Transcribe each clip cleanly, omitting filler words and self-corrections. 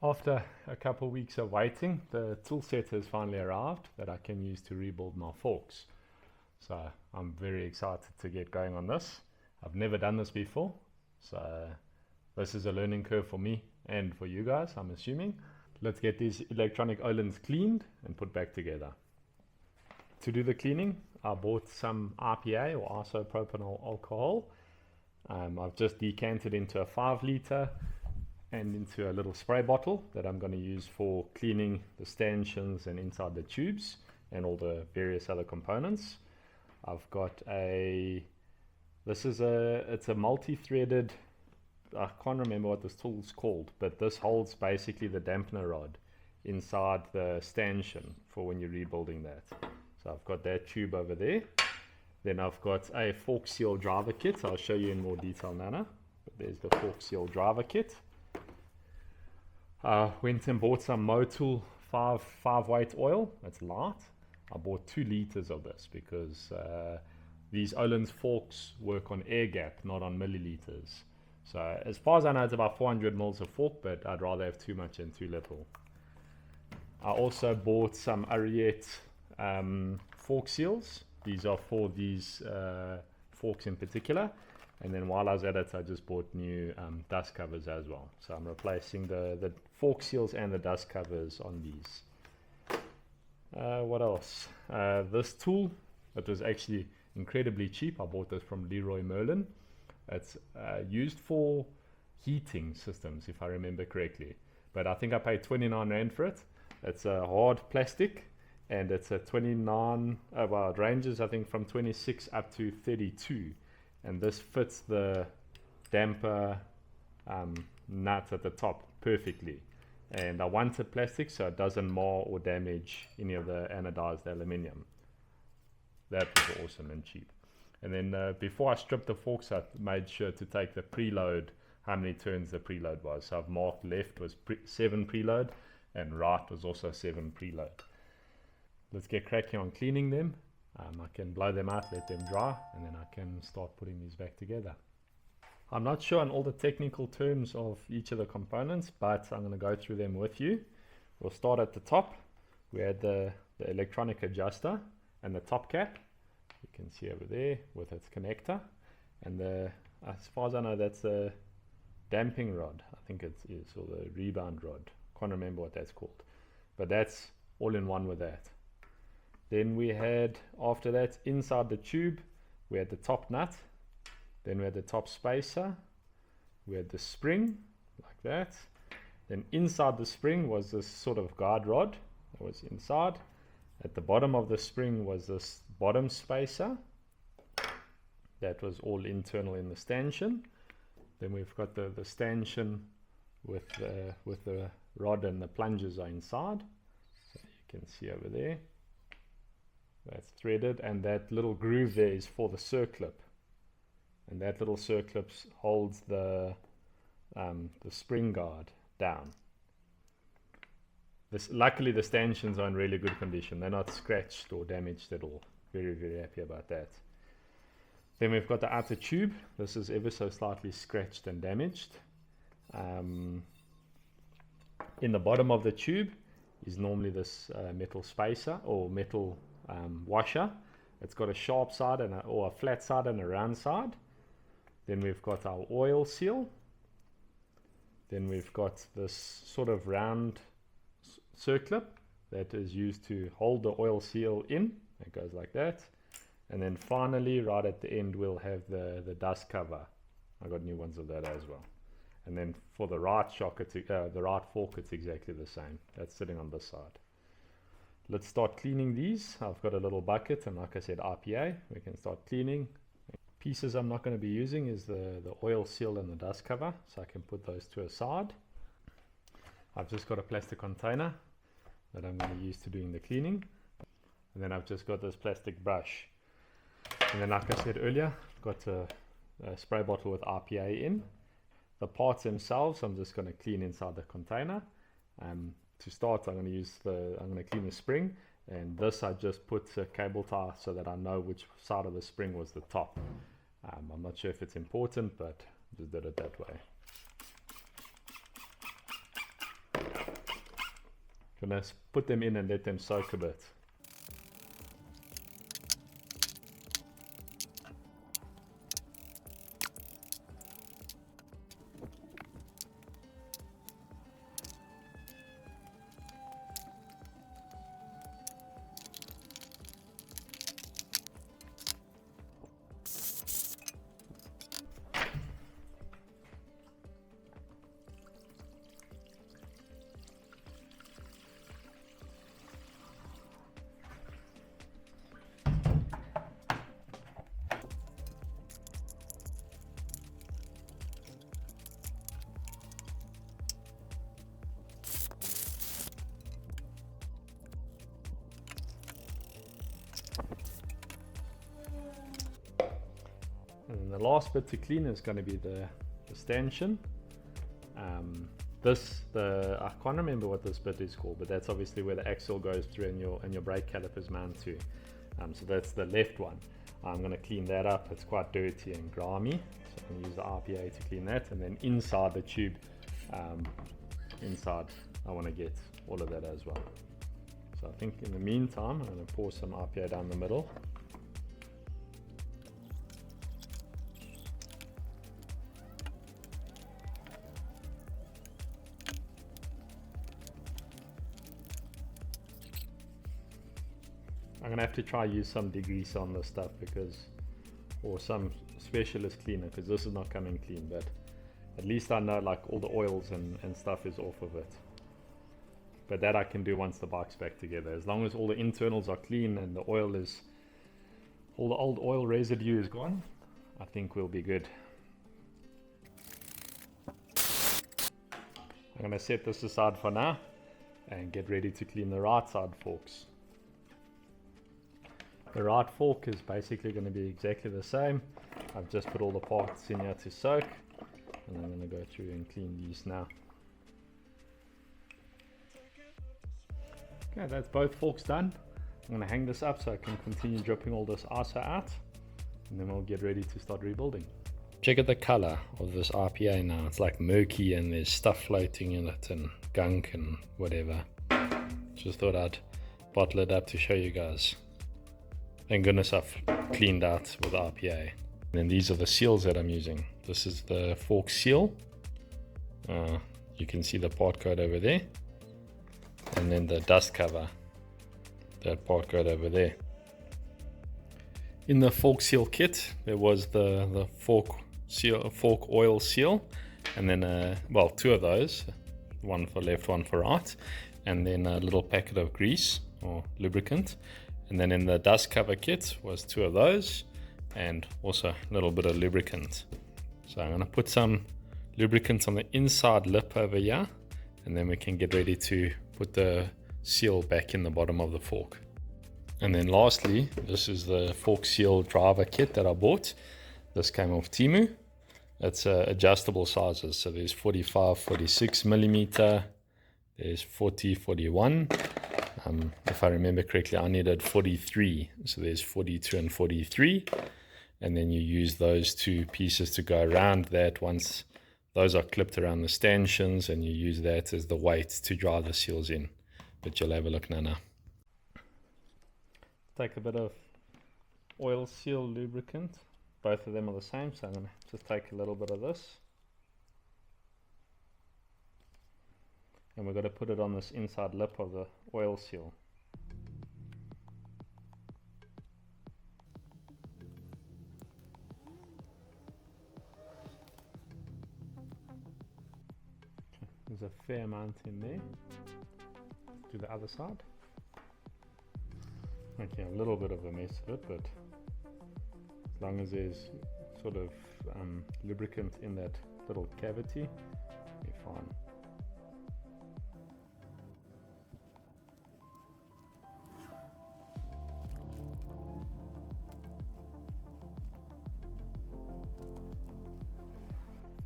After a couple of weeks of waiting, the tool set has finally arrived that I can use to rebuild my forks. So I'm very excited to get going on this. I've never done this before, so this is a learning curve for me and for you guys, I'm assuming. Let's get these electronic Ohlins cleaned and put back together. To do the cleaning, I bought some IPA or isopropanol alcohol. I've just decanted into a 5 litre and into a little spray bottle that I'm going to use for cleaning the stanchions and inside the tubes and all the various other components. I've got it's a multi-threaded, I can't remember what this tool is called, but this holds basically the dampener rod inside the stanchion for when you're rebuilding that. So I've got that tube over there. Then I've got a fork seal driver kit. I'll show you in more detail, Nana. But there's the fork seal driver kit. Went and bought some Motul 5 weight oil. It's light. I bought 2 liters of this because these Ohlins forks work on air gap, not on milliliters. So as far as I know, it's about 400 mils of fork, but I'd rather have too much than too little. I also bought some Ariete fork seals. These are for these forks in particular. And then while I was at it, I just bought new dust covers as well. So I'm replacing the fork seals and the dust covers on these. What else? This tool, it was actually incredibly cheap. I bought this from Leroy Merlin. It's used for heating systems, if I remember correctly. But I think I paid 29 Rand for it. It's a hard plastic. And it's a 29, well, it ranges I think from 26 up to 32. And this fits the damper nut at the top perfectly. And I wanted plastic so it doesn't mar or damage any of the anodized aluminium. That was awesome and cheap. And then before I stripped the forks, I made sure to take the preload, how many turns the preload was. So I've marked left was 7 preload and right was also 7 preload. Let's get cracking on cleaning them. I can blow them out, let them dry, and then I can start putting these back together. I'm not sure on all the technical terms of each of the components, but I'm going to go through them with you. We'll start at the top. We had the electronic adjuster and the top cap. You can see over there with its connector. And as far as I know, that's a damping rod. I think it is, or the rebound rod. Can't remember what that's called. But that's all in one with that. Then we had, after that, inside the tube, we had the top nut. Then we had the top spacer. We had the spring, like that. Then inside the spring was this sort of guide rod that was inside. At the bottom of the spring was this bottom spacer. That was all internal in the stanchion. Then we've got the stanchion with the rod and the plungers are inside. So you can see over there. That's threaded, and that little groove there is for the circlip, and that little circlip holds the spring guard down. Luckily the stanchions are in really good condition. They're not scratched or damaged at all. Very, very happy about that. Then we've got the outer tube. This is ever so slightly scratched and damaged. In the bottom of the tube is normally this metal spacer or metal washer. It's got a sharp side or a flat side and a round side. Then we've got our oil seal. Then we've got this sort of round circlip that is used to hold the oil seal in. It goes like that. And then finally, right at the end, we'll have the dust cover. I got new ones of that as well. And then for the right shock, the right fork, it's exactly the same. That's sitting on this side. Let's start cleaning these. I've got a little bucket, and like I said, IPA. We can start cleaning. Pieces I'm not going to be using is the oil seal and the dust cover, so I can put those to a side. I've just got a plastic container that I'm going to use to doing the cleaning. And then I've just got this plastic brush. And then, like I said earlier, I've got a spray bottle with IPA in. The parts themselves, I'm just going to clean inside the container. To start, I'm going to clean the spring, and this I just put a cable tie so that I know which side of the spring was the top. I'm not sure if it's important, but just did it that way. Gonna put them in and let them soak a bit. And the last bit to clean is going to be the stanchion. I can't remember what this bit is called, but that's obviously where the axle goes through and your brake calipers mount to. So that's the left one. I'm going to clean that up. It's quite dirty and grimy, so I'm going to use the RPA to clean that. And then inside the tube, inside, I want to get all of that as well. So I think in the meantime, I'm going to pour some RPA down the middle. I'm gonna have to try use some degreaser on this stuff or some specialist cleaner, because this is not coming clean, but at least I know like all the oils and stuff is off of it. But that I can do once the bike's back together. As long as all the internals are clean and all the old oil residue is gone, I think we'll be good. I'm gonna set this aside for now and get ready to clean the right side forks. The right fork is basically going to be exactly the same. I've just put all the parts in here to soak, and I'm going to go through and clean these now. Okay, that's both forks done. I'm going to hang this up so I can continue dripping all this ISO out, and then we'll get ready to start rebuilding. Check out the color of this RPA now. It's like murky and there's stuff floating in it and gunk and whatever. Just thought I'd bottle it up to show you guys. Thank goodness I've cleaned out with RPA. And then these are the seals that I'm using. This is the fork seal. You can see the part code over there. And then the dust cover, that part code over there. In the fork seal kit, there was the fork oil seal, and then well, two of those, one for left, one for right, and then a little packet of grease or lubricant. And then in the dust cover kit was two of those and also a little bit of lubricant. So I'm going to put some lubricant on the inside lip over here, and then we can get ready to put the seal back in the bottom of the fork. And then lastly, this is the fork seal driver kit that I bought. This came off Temu. It's adjustable sizes. So there's 45, 46 millimeter, there's 40, 41. If I remember correctly, I needed 43, so there's 42 and 43, and then you use those two pieces to go around that. Once those are clipped around the stanchions, and you use that as the weight to drive the seals in. But you'll have a look now. Take a bit of oil seal lubricant. Both of them are the same, so I'm going to just take a little bit of this. And we're going to put it on this inside lip of the oil seal. Okay, there's a fair amount in there. Let's do the other side. Okay, a little bit of a mess of it, but as long as there's sort of lubricant in that little cavity, you're fine.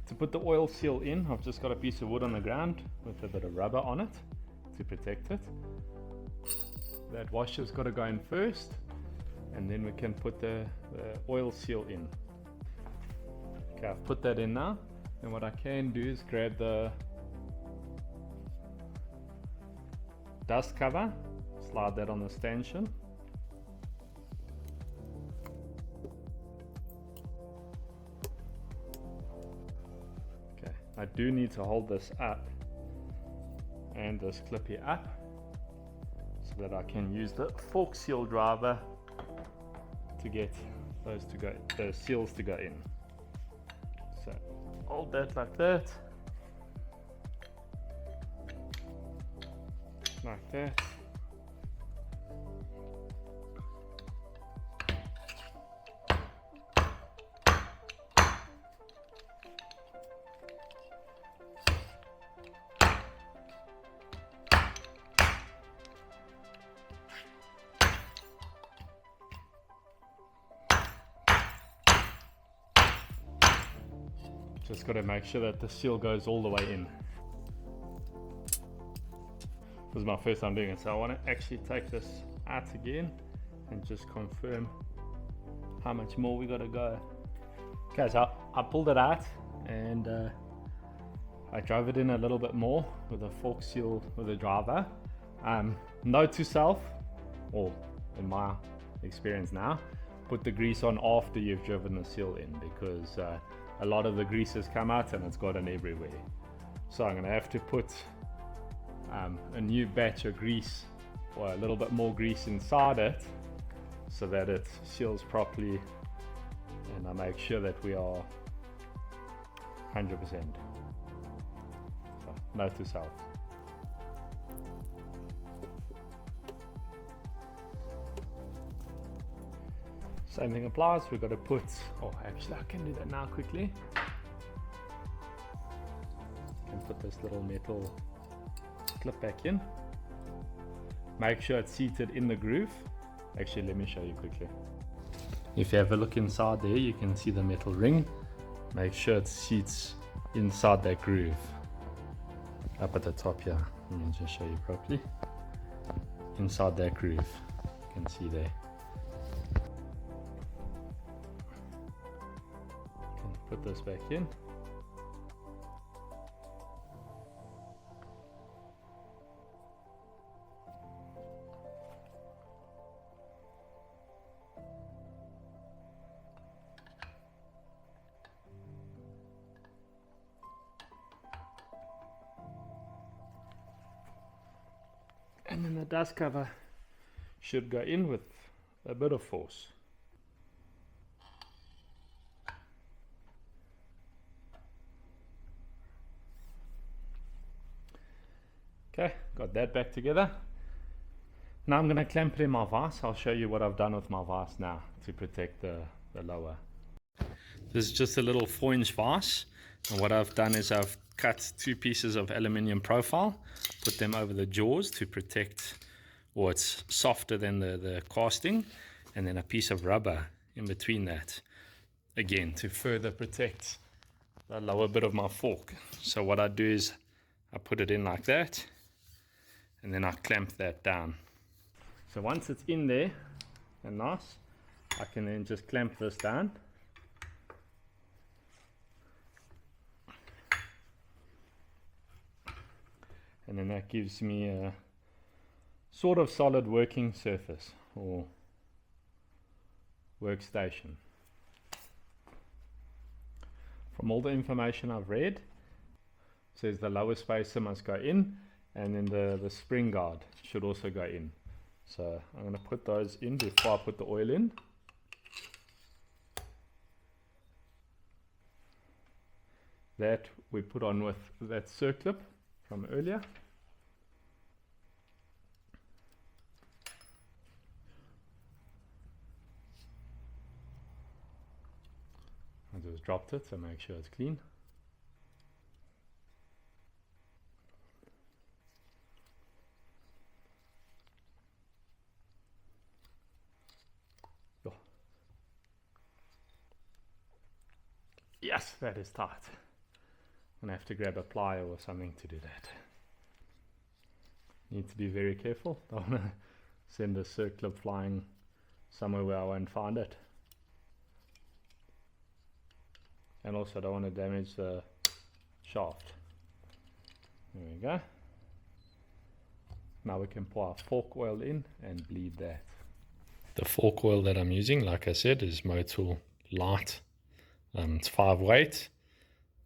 To put the oil seal in, I've just got a piece of wood on the ground with a bit of rubber on it to protect it. That washer's got to go in first, and then we can put the oil seal in. Okay, I've put that in now, and what I can do is grab the dust cover, slide that on the stanchion. Okay, I do need to hold this up and this clippy up so that I can use the fork seal driver to get those seals to go in. So hold that like that, like that. Just got to make sure that the seal goes all the way in. This is my first time doing it, so I want to actually take this out again and just confirm how much more we got to go. Okay, so I pulled it out and I drove it in a little bit more with a fork seal with a driver. Note to self, or in my experience now, put the grease on after you've driven the seal in, because a lot of the grease has come out and it's gotten everywhere. So I'm going to have to put a new batch of grease, or a little bit more grease inside it, so that it seals properly and I make sure that we are 100%. So, note to self. Same thing applies. We've got to put, oh actually I can do that now quickly. Can put this little metal clip back in. Make sure it's seated in the groove. Actually, let me show you quickly. If you have a look inside there, you can see the metal ring. Make sure it seats inside that groove. Up at the top here. Let me just show you properly. Inside that groove. You can see there. Put this back in. And then the dust cover should go in with a bit of force. Okay, got that back together. Now I'm going to clamp it in my vise. I'll show you what I've done with my vise now to protect the lower. This is just a little 4-inch vise, and what I've done is I've cut 2 pieces of aluminium profile, put them over the jaws to protect, or it's softer than the casting, and then a piece of rubber in between that, again to further protect the lower bit of my fork. So what I do is I put it in like that, and then I clamp that down. So once it's in there and nice, I can then just clamp this down. And then that gives me a sort of solid working surface or workstation. From all the information I've read, it says the lower spacer must go in, and then the spring guard should also go in. So I'm going to put those in before I put the oil in. That we put on with that circlip from earlier. I just dropped it, so make sure it's clean. Yes, that is tight. I'm going to have to grab a plier or something to do that. Need to be very careful. Don't want to send a circlip flying somewhere where I won't find it. And also don't want to damage the shaft. There we go. Now we can pour our fork oil in and bleed that. The fork oil that I'm using, like I said, is Motul Light. It's 5 weight,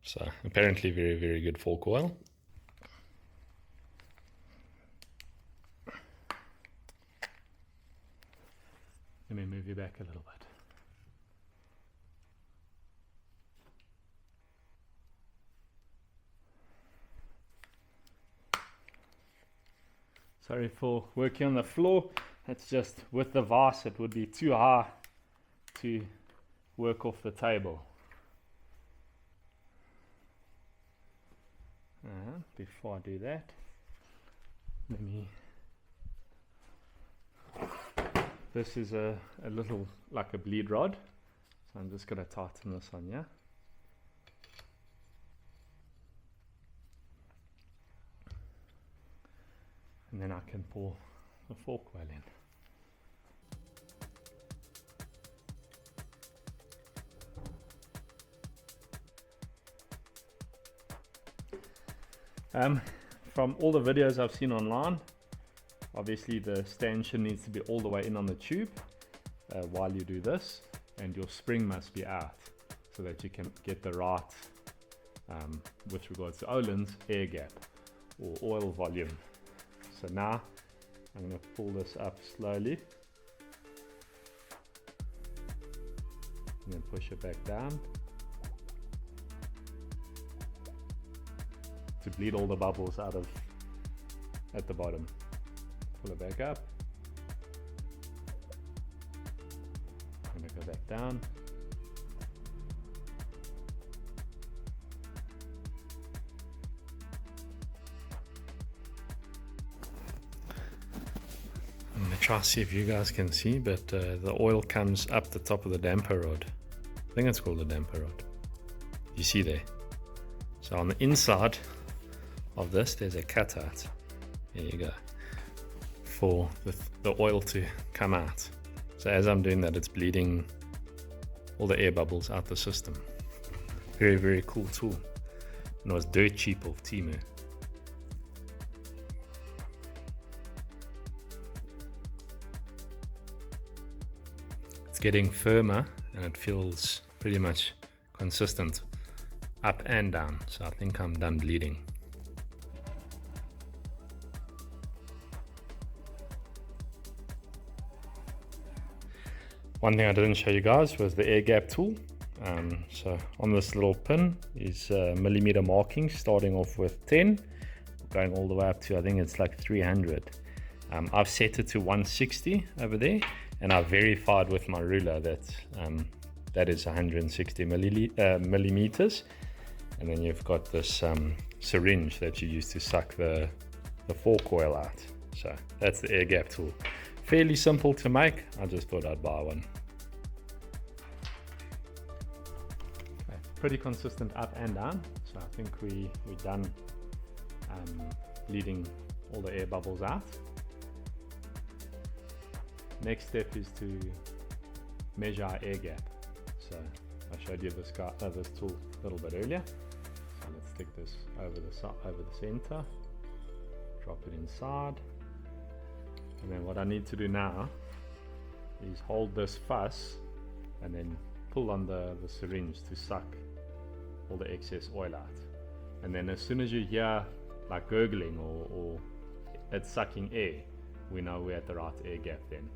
so apparently very, very good fork oil. Let me move you back a little bit. Sorry for working on the floor. It's just with the vase it would be too high to work off the table. Before I do that, let me... This is a little, like a bleed rod. So I'm just going to tighten this on here. And then I can pour the fork oil in. From all the videos I've seen online, obviously the stanchion needs to be all the way in on the tube while you do this, and your spring must be out so that you can get the right, with regards to Ohlin's, air gap or oil volume. So now I'm going to pull this up slowly and then push it back down to bleed all the bubbles out of at the bottom. Pull it back up. I'm going to go back down. I'm going to try to see if you guys can see, but the oil comes up the top of the damper rod. I think it's called the damper rod. You see there? So on the inside of this there's a cutout. There you go. For the oil to come out. So as I'm doing that, it's bleeding all the air bubbles out the system. Very, very cool tool. And it was dirt cheap off Temu. It's getting firmer and it feels pretty much consistent up and down. So I think I'm done bleeding. One thing I didn't show you guys was the air gap tool. So on this little pin is millimeter markings, starting off with 10, going all the way up to, I think it's like 300. I've set it to 160 over there, and I've verified with my ruler that that is 160 millimeters. And then you've got this syringe that you use to suck the fork oil out. So that's the air gap tool. Fairly simple to make. I just thought I'd buy one. Okay, pretty consistent up and down. So I think we're done bleeding all the air bubbles out. Next step is to measure our air gap. So I showed you this tool a little bit earlier. So let's stick this over the center, drop it inside. And then what I need to do now is hold this fuss and then pull on the syringe to suck all the excess oil out. And then as soon as you hear like gurgling or it's sucking air, we know we're at the right air gap then.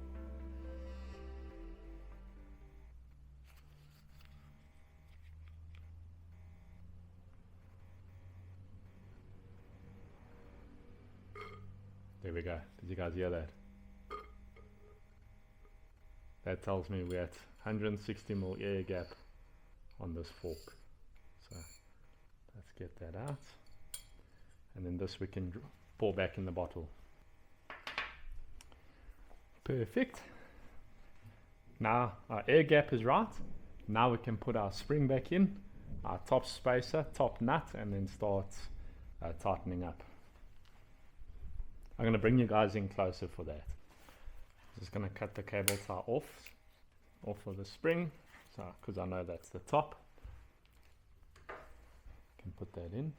There we go. Did you guys hear that? That tells me we're at 160 ml air gap on this fork. So let's get that out. And then this we can pour back in the bottle. Perfect. Now our air gap is right. Now we can put our spring back in, our top spacer, top nut, and then start tightening up. I'm going to bring you guys in closer for that. Just going to cut the cable tie off of the spring, so because I know that's the top. Can put that in.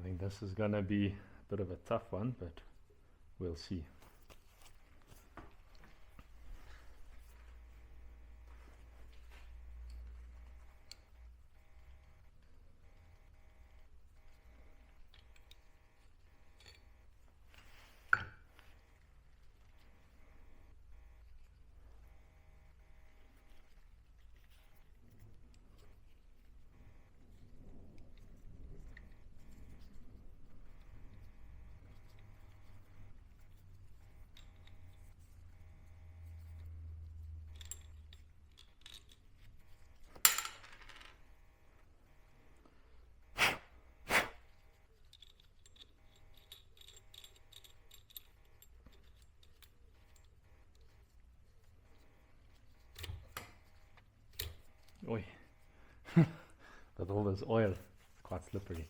think this is gonna be a bit of a tough one, but we'll see. Oi. With all this oil, it's quite slippery.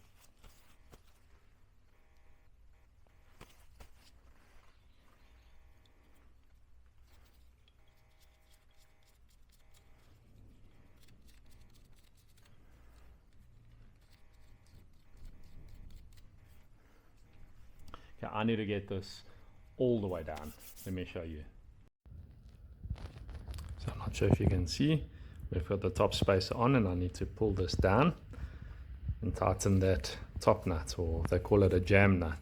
Okay, I need to get this all the way down. Let me show you. So I'm not sure if you can see, we've got the top spacer on, and I need to pull this down and tighten that top nut, or they call it a jam nut.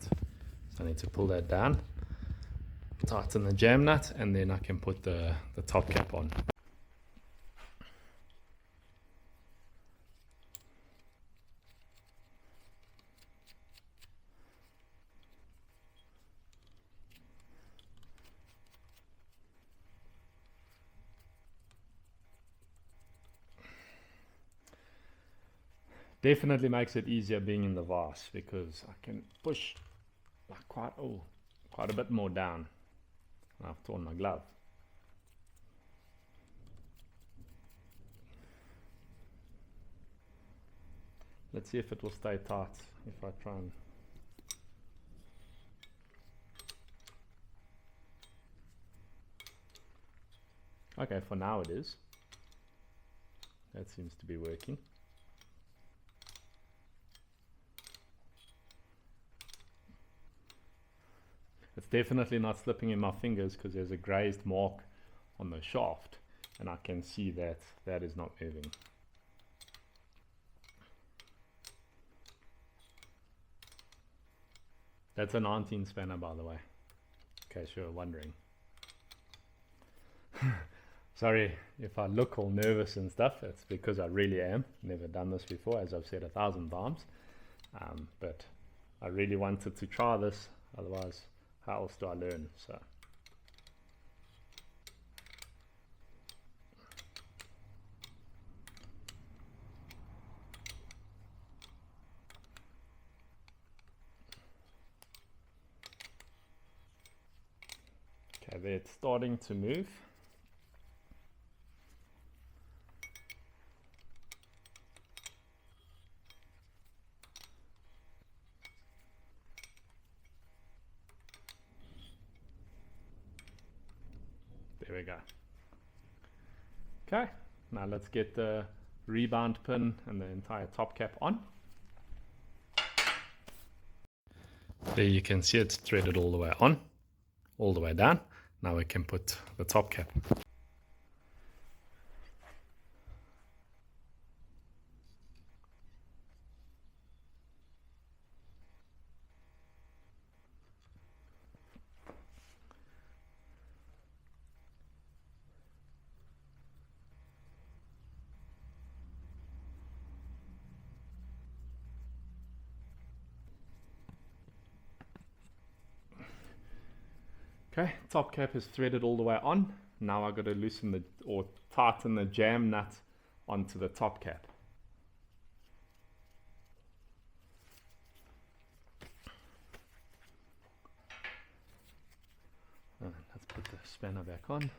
So I need to pull that down, tighten the jam nut, and then I can put the top cap on. Definitely makes it easier being in the vase, because I can push like quite a bit more down. I've torn my glove. Let's see if it will stay tight if I try and... Okay, for now it is. That seems to be working. It's definitely not slipping in my fingers, because there's a grazed mark on the shaft, and I can see that that is not moving. That's a 19 spanner, by the way, in case you're wondering. Sorry if I look all nervous and stuff, it's because I really am. Never done this before, as I've said 1,000 times, but I really wanted to try this, otherwise how else do I learn? So okay, there, it's starting to move. There we go. Okay, now let's get the rebound pin and the entire top cap on. There you can see it's threaded all the way on, all the way down. Now we can put the top cap. Okay, top cap is threaded all the way on. Now I've got to loosen or tighten the jam nut onto the top cap. Let's put the spanner back on.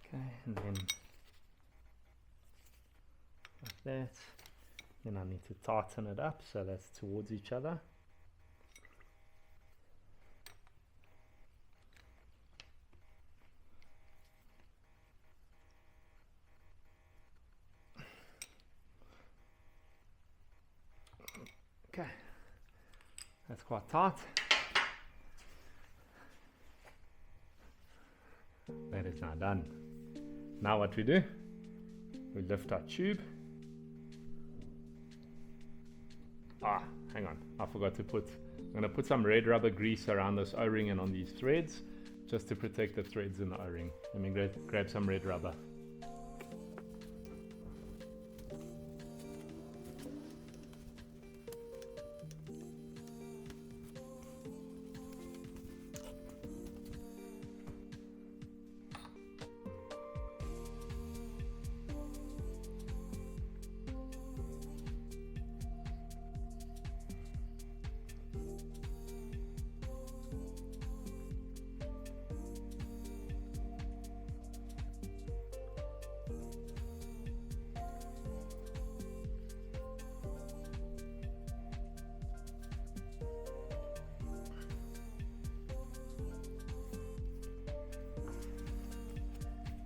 Okay, and then like that. Then I need to tighten it up so that's towards each other. That's quite tight. That is now done. Now what we do, we lift our tube. Hang on, I forgot to put, I'm going to put some red rubber grease around this O-ring and on these threads, just to protect the threads in the O-ring. Let me grab some red rubber.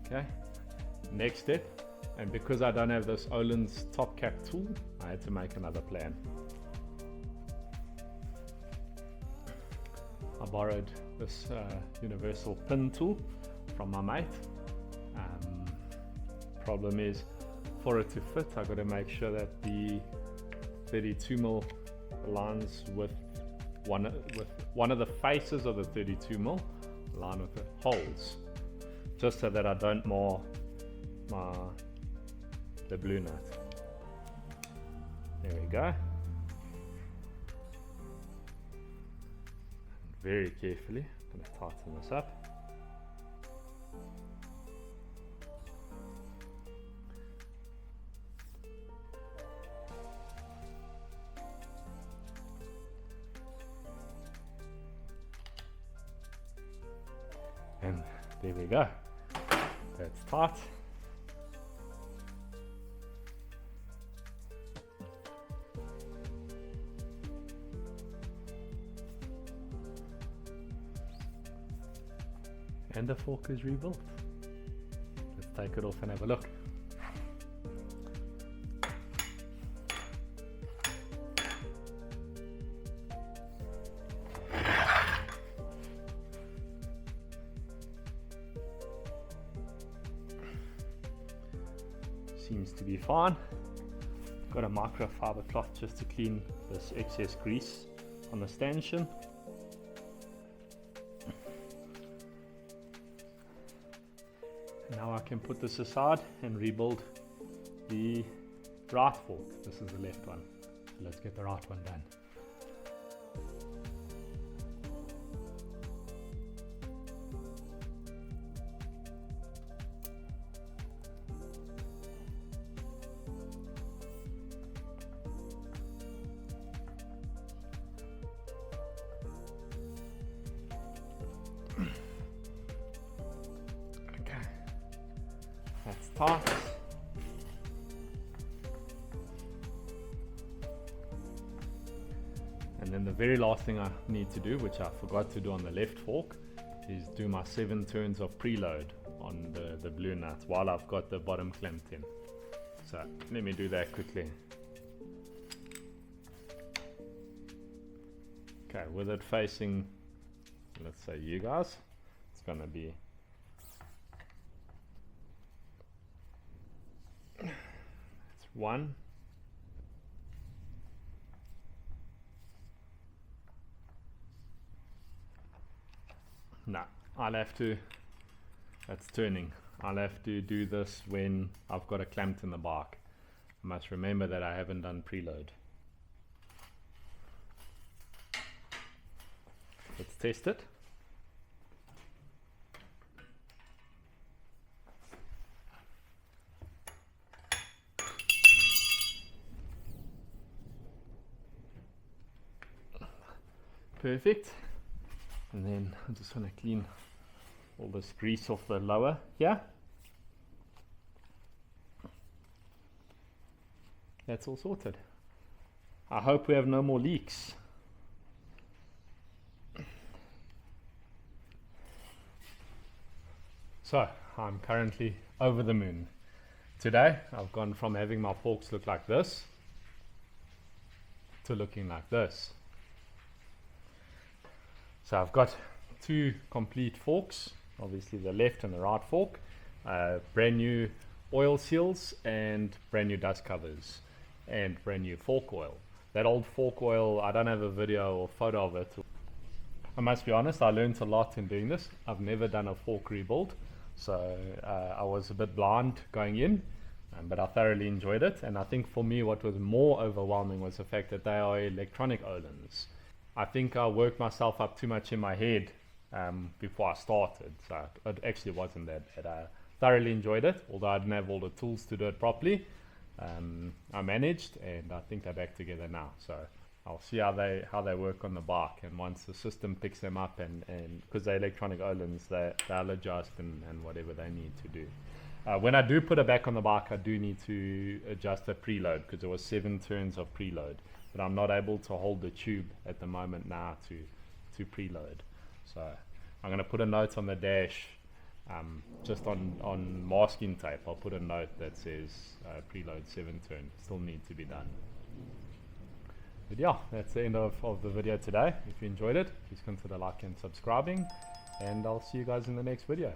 Okay, next step, and because I don't have this Ohlin's top cap tool, I had to make another plan. I borrowed this universal pin tool from my mate. Problem is, for it to fit, I've got to make sure that the 32mm aligns with one of the faces of the 32mm align with the holes, just so that I don't mar the blue nut. There we go. Very carefully, I'm going to tighten this up. And there we go. That's tight. And the fork is rebuilt. Let's take it off and have a look. Seems to be fine. Got a microfiber cloth just to clean this excess grease on the stanchion. Now I can put this aside and rebuild the right fork. This is the left one. So let's get the right one done. That's tight. And then the very last thing I need to do, which I forgot to do on the left fork, is do my 7 turns of preload on the blue nut while I've got the bottom clamped in. So let me do that quickly. Okay, with it facing, let's say you guys, it's gonna be one, no, I'll have to, that's turning, I'll have to do this when I've got it clamped in the bark. I must remember that I haven't done preload. Let's test it. Perfect. And then I just want to clean all this grease off the lower here. That's all sorted. I hope we have no more leaks. So I'm currently over the moon. Today I've gone from having my forks look like this to looking like this. So I've got two complete forks, obviously the left and the right fork, brand new oil seals and brand new dust covers and brand new fork oil. That old fork oil, I don't have a video or photo of it. I must be honest, I learned a lot in doing this. I've never done a fork rebuild, so I was a bit blind going in, but I thoroughly enjoyed it. And I think for me what was more overwhelming was the fact that they are electronic Ohlins. I think I worked myself up too much in my head before I started, so it actually wasn't that bad. I thoroughly enjoyed it, although I didn't have all the tools to do it properly. I managed, and I think they're back together now, so I'll see how they work on the bike, and once the system picks them up, and because they're electronic Ohlins, they'll adjust and whatever they need to do. When I do put it back on the bike, I do need to adjust the preload, because there was 7 turns of preload, but I'm not able to hold the tube at the moment now to preload. So I'm going to put a note on the dash, just on masking tape. I'll put a note that says preload 7 turn, still need to be done. But yeah, that's the end of the video today. If you enjoyed it, please consider liking and subscribing, and I'll see you guys in the next video.